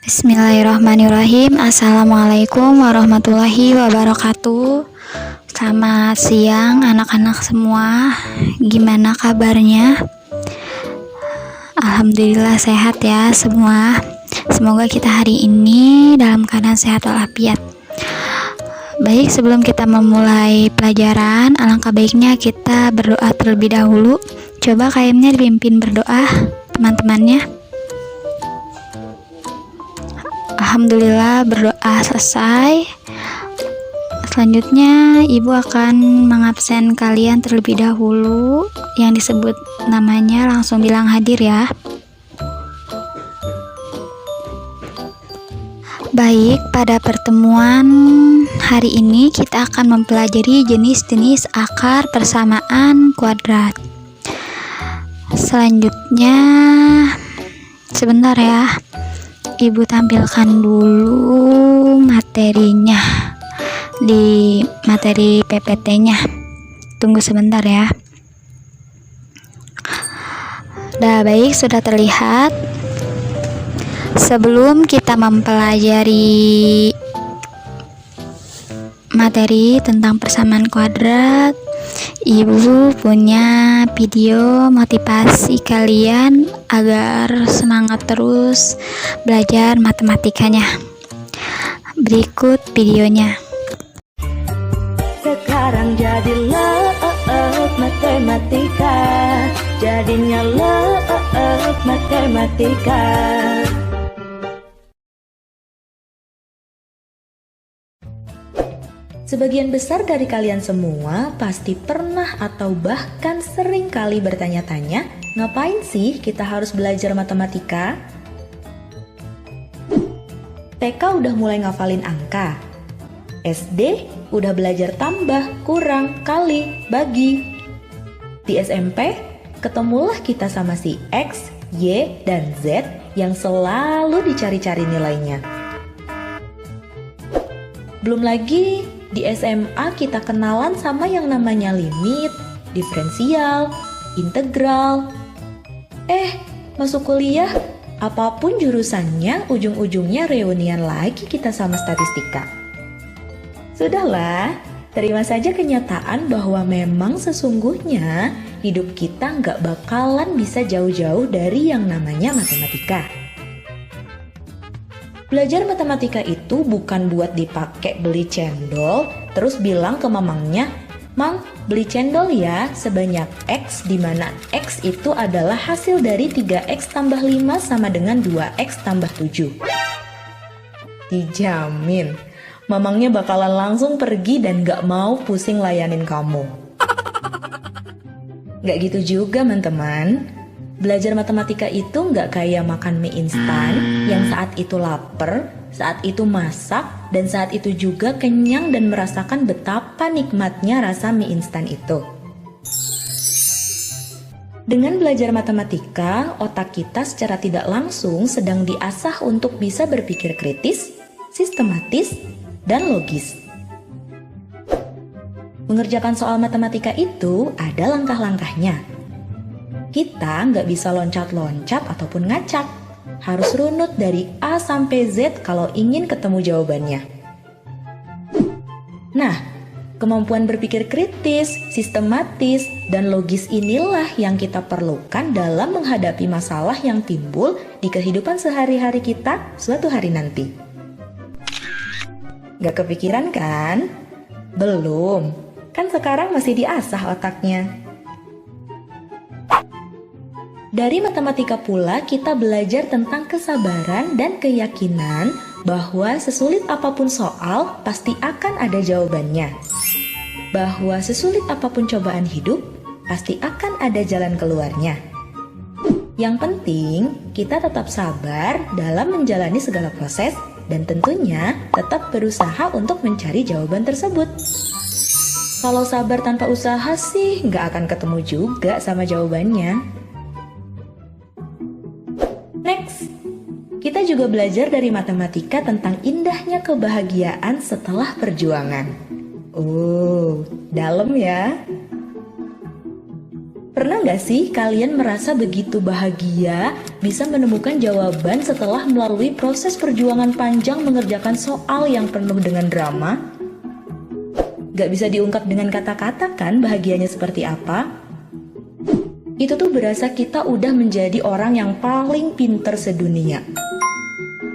Bismillahirrahmanirrahim. Assalamualaikum warahmatullahi wabarakatuh. Selamat siang anak-anak semua. Gimana kabarnya? Alhamdulillah sehat ya semua. Semoga kita hari ini dalam keadaan sehat walafiat. Baik, sebelum kita memulai pelajaran, alangkah baiknya kita berdoa terlebih dahulu. Coba kayaknya dipimpin berdoa teman-temannya. Alhamdulillah berdoa selesai. Selanjutnya ibu akan mengabsen kalian terlebih dahulu. Yang disebut namanya langsung bilang hadir ya. Baik, pada pertemuan hari ini kita akan mempelajari jenis-jenis akar persamaan kuadrat. Selanjutnya sebentar ya, ibu tampilkan dulu materinya di materi PPT-nya. Tunggu sebentar ya. Udah baik, sudah terlihat. Sebelum kita mempelajari materi tentang persamaan kuadrat, ibu punya video motivasi kalian agar semangat terus belajar matematikanya. Berikut videonya. Sekarang jadilah matematika, jadinya matematika. Sebagian besar dari kalian semua pasti pernah atau bahkan sering kali bertanya-tanya, ngapain sih kita harus belajar matematika? TK udah mulai ngafalin angka. SD udah belajar tambah, kurang, kali, bagi. Di SMP, ketemulah kita sama si X, Y, dan Z yang selalu dicari-cari nilainya. Belum lagi di SMA kita kenalan sama yang namanya limit, diferensial, integral. Masuk kuliah, apapun jurusannya, ujung-ujungnya reunian lagi kita sama statistika. Sudahlah, terima saja kenyataan bahwa memang sesungguhnya hidup kita nggak bakalan bisa jauh-jauh dari yang namanya matematika. Belajar matematika itu bukan buat dipakai beli cendol, terus bilang ke mamangnya, "Mang, beli cendol ya sebanyak X, di mana X itu adalah hasil dari 3X tambah 5 sama dengan 2X tambah 7. Dijamin, mamangnya bakalan langsung pergi dan gak mau pusing layanin kamu. Gak gitu juga, teman-teman. Belajar matematika itu nggak kayak makan mie instan yang saat itu lapar, saat itu masak, dan saat itu juga kenyang dan merasakan betapa nikmatnya rasa mie instan itu. Dengan belajar matematika, otak kita secara tidak langsung sedang diasah untuk bisa berpikir kritis, sistematis, dan logis. Mengerjakan soal matematika itu ada langkah-langkahnya. Kita nggak bisa loncat-loncat ataupun ngacak. Harus runut dari A sampai Z kalau ingin ketemu jawabannya. Nah, kemampuan berpikir kritis, sistematis, dan logis inilah yang kita perlukan dalam menghadapi masalah yang timbul di kehidupan sehari-hari kita suatu hari nanti. Nggak kepikiran kan? Belum. Kan sekarang masih diasah otaknya. Dari matematika pula kita belajar tentang kesabaran dan keyakinan bahwa sesulit apapun soal pasti akan ada jawabannya. Bahwa sesulit apapun cobaan hidup pasti akan ada jalan keluarnya. Yang penting, kita tetap sabar dalam menjalani segala proses dan tentunya tetap berusaha untuk mencari jawaban tersebut. Kalau sabar tanpa usaha sih nggak akan ketemu juga sama jawabannya. Next, kita juga belajar dari matematika tentang indahnya kebahagiaan setelah perjuangan. Oh, dalam ya. Pernah nggak sih kalian merasa begitu bahagia bisa menemukan jawaban setelah melalui proses perjuangan panjang mengerjakan soal yang penuh dengan drama? Gak bisa diungkap dengan kata-kata kan bahagianya seperti apa? Itu tuh berasa kita udah menjadi orang yang paling pinter sedunia.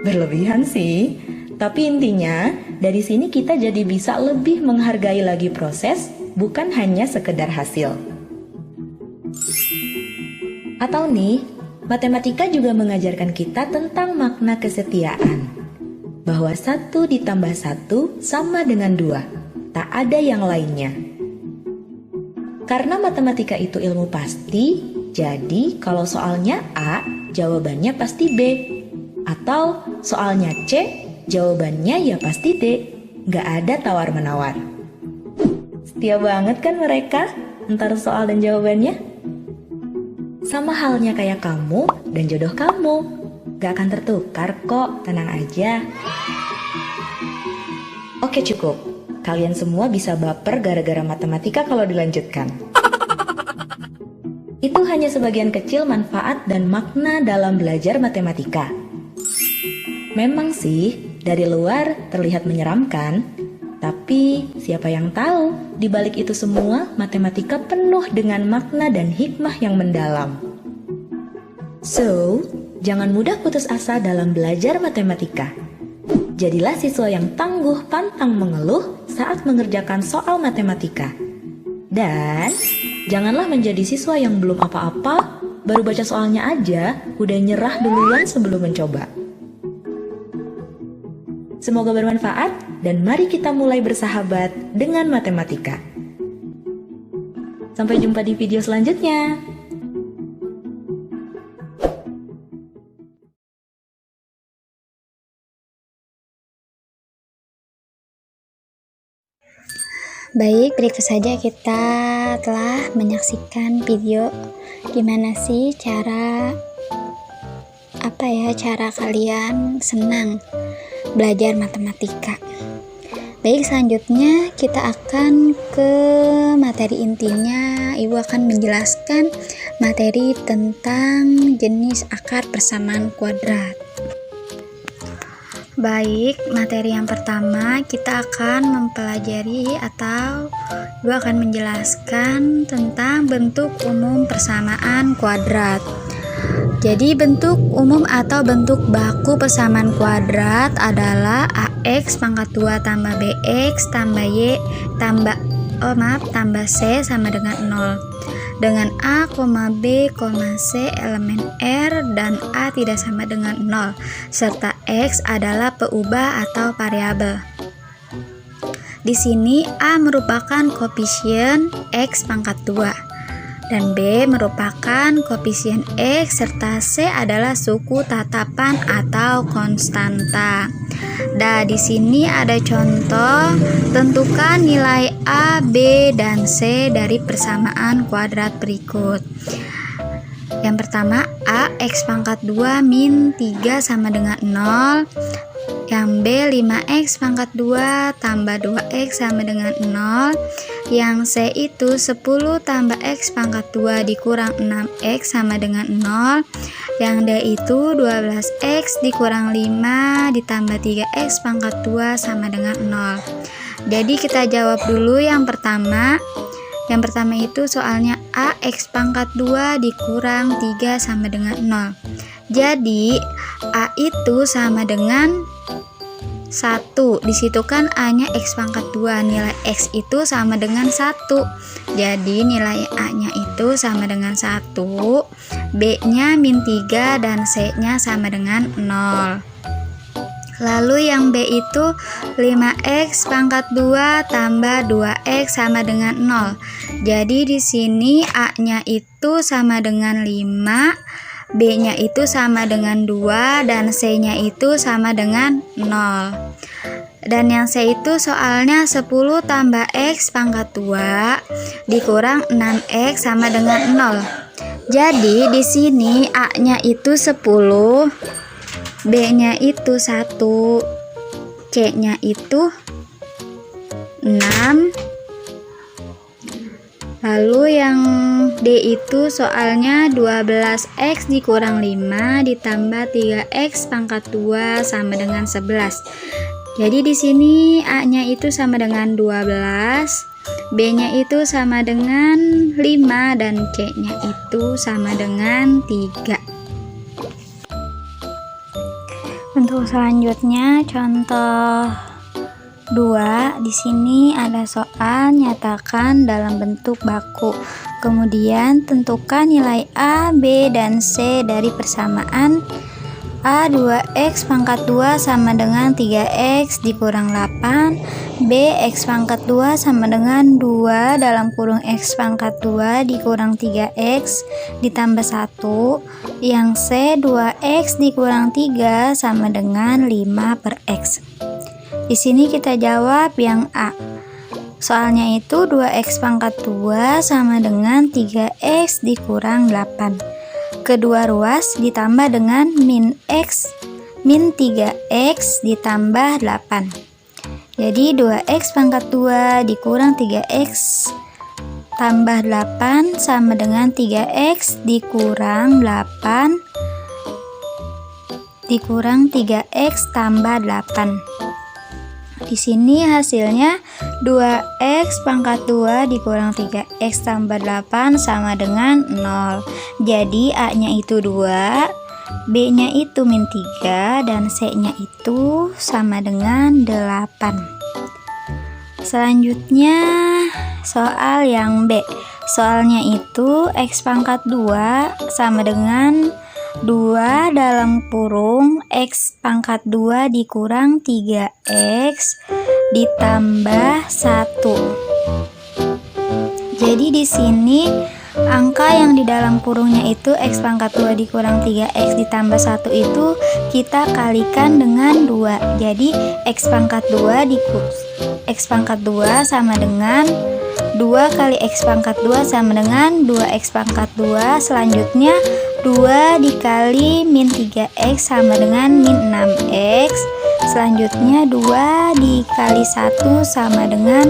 Berlebihan sih, tapi intinya dari sini kita jadi bisa lebih menghargai lagi proses, bukan hanya sekedar hasil. Atau nih, matematika juga mengajarkan kita tentang makna kesetiaan. Bahwa 1 ditambah 1 sama dengan 2, tak ada yang lainnya. Karena matematika itu ilmu pasti, jadi kalau soalnya A, jawabannya pasti B. Atau soalnya C, jawabannya ya pasti D. Gak ada tawar-menawar. Setia banget kan mereka antara soal dan jawabannya? Sama halnya kayak kamu dan jodoh kamu. Gak akan tertukar kok, tenang aja. Oke cukup, kalian semua bisa baper gara-gara matematika kalau dilanjutkan. Itu hanya sebagian kecil manfaat dan makna dalam belajar matematika. Memang sih, dari luar terlihat menyeramkan, tapi siapa yang tahu, di balik itu semua matematika penuh dengan makna dan hikmah yang mendalam. So, jangan mudah putus asa dalam belajar matematika. Jadilah siswa yang tangguh pantang mengeluh saat mengerjakan soal matematika. Dan janganlah menjadi siswa yang belum apa-apa, baru baca soalnya aja, udah nyerah duluan sebelum mencoba. Semoga bermanfaat dan mari kita mulai bersahabat dengan matematika. Sampai jumpa di video selanjutnya. Baik, berikut saja kita telah menyaksikan video gimana sih cara kalian senang belajar matematika. Baik, selanjutnya kita akan ke materi intinya. Ibu akan menjelaskan materi tentang jenis akar persamaan kuadrat. Baik, materi yang pertama kita akan mempelajari atau Ibu akan menjelaskan tentang bentuk umum persamaan kuadrat. Jadi bentuk umum atau bentuk baku persamaan kuadrat adalah AX pangkat 2 tambah BX tambah Y tambah C sama dengan 0. Dengan A, B, C elemen R dan A tidak sama dengan 0, serta X adalah peubah atau variabel. Di sini A merupakan koefisien X pangkat 2 dan B merupakan koefisien X serta C adalah suku tatapan atau konstanta. Nah, di sini ada contoh, tentukan nilai A, B, dan C dari persamaan kuadrat berikut. Yang pertama, A X pangkat 2 min 3 sama dengan 0. Yang B 5X pangkat 2 tambah 2X sama dengan 0. Yang C itu 10 tambah X pangkat 2 dikurang 6X sama dengan 0. Yang D itu 12X dikurang 5 ditambah 3X pangkat 2 sama dengan 0. Jadi kita jawab dulu yang pertama. Yang pertama itu soalnya A X pangkat 2 dikurang 3 sama dengan 0. Jadi A itu sama dengan 1. Disitu kan A-nya X pangkat 2, nilai X itu sama dengan 1. Jadi nilai A-nya itu sama dengan 1, B-nya min 3 dan C-nya sama dengan 0. Lalu yang B itu 5X pangkat 2 tambah 2X sama dengan 0. Jadi di sini A-nya itu sama dengan 5, B-nya itu sama dengan 2 dan C-nya itu sama dengan 0. Dan yang C itu soalnya 10 tambah X pangkat 2 dikurang 6X sama dengan 0. Jadi di sini A-nya itu 10, B-nya itu 1, C-nya itu 6. Lalu yang D itu soalnya 12X dikurang 5 ditambah 3X pangkat 2 sama dengan 11. Jadi di sini A-nya itu sama dengan 12, B-nya itu sama dengan 5 dan C-nya itu sama dengan 3. Untuk selanjutnya contoh 2, di sini ada soal nyatakan dalam bentuk baku. Kemudian tentukan nilai A, B, dan C dari persamaan A 2X pangkat 2 sama dengan 3X dikurang 8, B X pangkat 2 sama dengan 2 dalam kurung X pangkat 2 dikurang 3X ditambah 1, yang C 2X dikurang 3 sama dengan 5 per X. Di sini kita jawab yang A. Soalnya itu 2X pangkat 2 sama dengan 3X dikurang 8. Kedua ruas ditambah dengan min X min 3X ditambah 8. Jadi 2X pangkat 2 dikurang 3X tambah 8 sama dengan 3X dikurang 8 dikurang 3X tambah 8. Di sini hasilnya 2X pangkat 2 dikurang 3X tambah 8 sama dengan 0. Jadi A-nya itu 2, B-nya itu min 3, dan C-nya itu sama dengan 8. Selanjutnya soal yang B. Soalnya itu X pangkat 2 sama dengan 2 dalam kurung X pangkat 2 dikurang 3X ditambah 1. Jadi di sini angka yang di dalam kurungnya itu X pangkat 2 dikurang 3X ditambah 1 itu kita kalikan dengan 2. Jadi X pangkat 2 X pangkat 2 sama dengan 2 kali X pangkat 2 sama dengan 2X pangkat 2. Selanjutnya 2 dikali min 3X sama dengan min 6X. Selanjutnya 2 dikali 1 sama dengan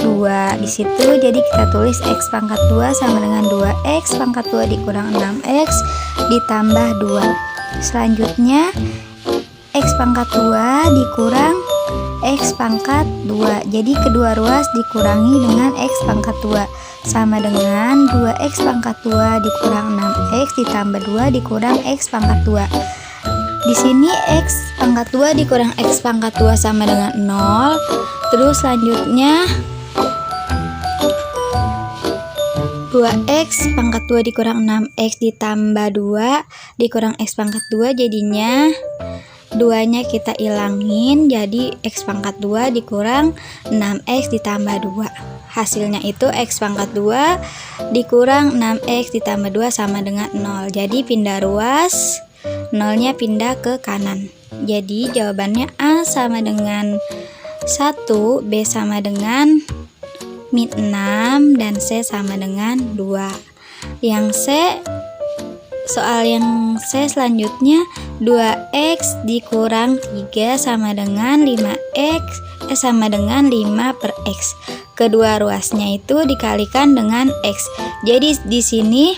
2. Di situ jadi kita tulis X pangkat 2 sama dengan 2X pangkat 2 dikurang 6X ditambah 2. Selanjutnya X pangkat 2 dikurang X pangkat 2. Jadi kedua ruas dikurangi dengan X pangkat 2 sama dengan 2X pangkat 2 dikurang 6X ditambah 2 dikurang X pangkat 2. Di sini X pangkat 2 dikurang X pangkat 2 sama dengan 0. Terus selanjutnya 2X pangkat 2 dikurang 6X ditambah 2 dikurang X pangkat 2, jadinya 2-nya kita ilangin, jadi X pangkat 2 dikurang 6X ditambah 2. Hasilnya itu X pangkat 2 dikurang 6X ditambah 2 sama dengan 0. Jadi pindah ruas, 0-nya pindah ke kanan. Jadi jawabannya A sama dengan 1, B sama dengan min 6, dan C sama dengan 2. Yang C, soal yang C selanjutnya 2X dikurang 3 sama dengan 5X sama dengan 5 per X. Kedua ruasnya itu dikalikan dengan X. Jadi di sini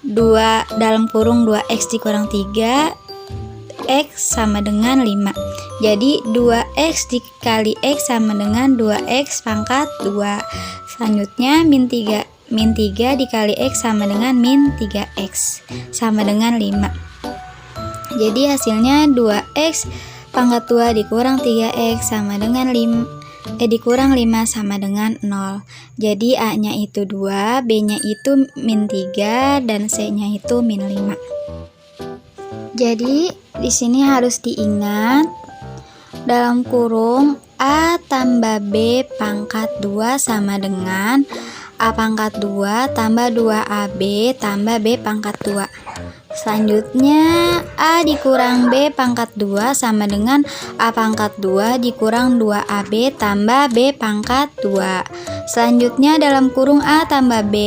2 dalam kurung 2X dikurang 3 X sama dengan 5. Jadi 2X dikali X sama dengan 2X pangkat 2. Selanjutnya min 3 dikali X sama dengan min 3X sama dengan 5. Jadi hasilnya 2X pangkat 2 dikurang 3X sama dengan dikurang 5 sama dengan 0. Jadi A-nya itu 2, B-nya itu min 3, dan C-nya itu min 5. Jadi di sini harus diingat dalam kurung A tambah B pangkat 2 sama dengan A pangkat 2 tambah 2AB tambah B pangkat 2. Selanjutnya A dikurang B pangkat 2 sama dengan A pangkat 2 dikurang 2AB tambah B pangkat 2. Selanjutnya dalam kurung A tambah B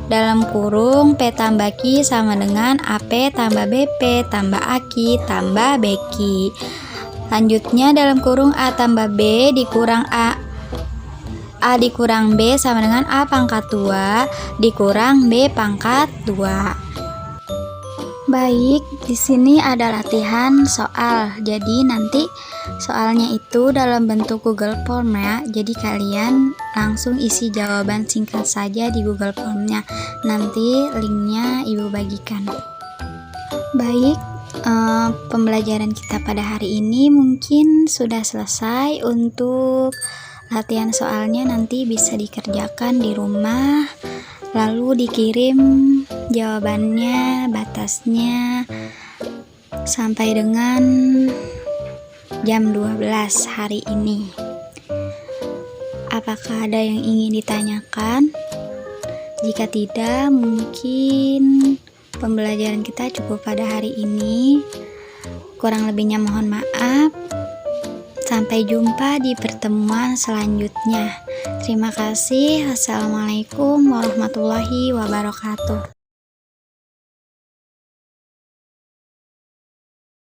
dalam kurung P tambah Q sama dengan AP tambah BP tambah AQ tambah BQ. Selanjutnya dalam kurung A tambah B dikurang A dikurang B sama dengan A pangkat 2 dikurang B pangkat 2. Baik, di sini ada latihan soal. Jadi nanti soalnya itu dalam bentuk Google Form ya. Jadi kalian langsung isi jawaban singkat saja di Google Form-nya. Nanti linknya Ibu bagikan. Baik, pembelajaran kita pada hari ini mungkin sudah selesai. Untuk latihan soalnya nanti bisa dikerjakan di rumah, lalu dikirim jawabannya, batasnya sampai dengan jam 12 hari ini. Apakah ada yang ingin ditanyakan? Jika tidak, mungkin pembelajaran kita cukup pada hari ini. Kurang lebihnya mohon maaf. Sampai jumpa di pertemuan selanjutnya. Terima kasih. Wassalamualaikum warahmatullahi wabarakatuh.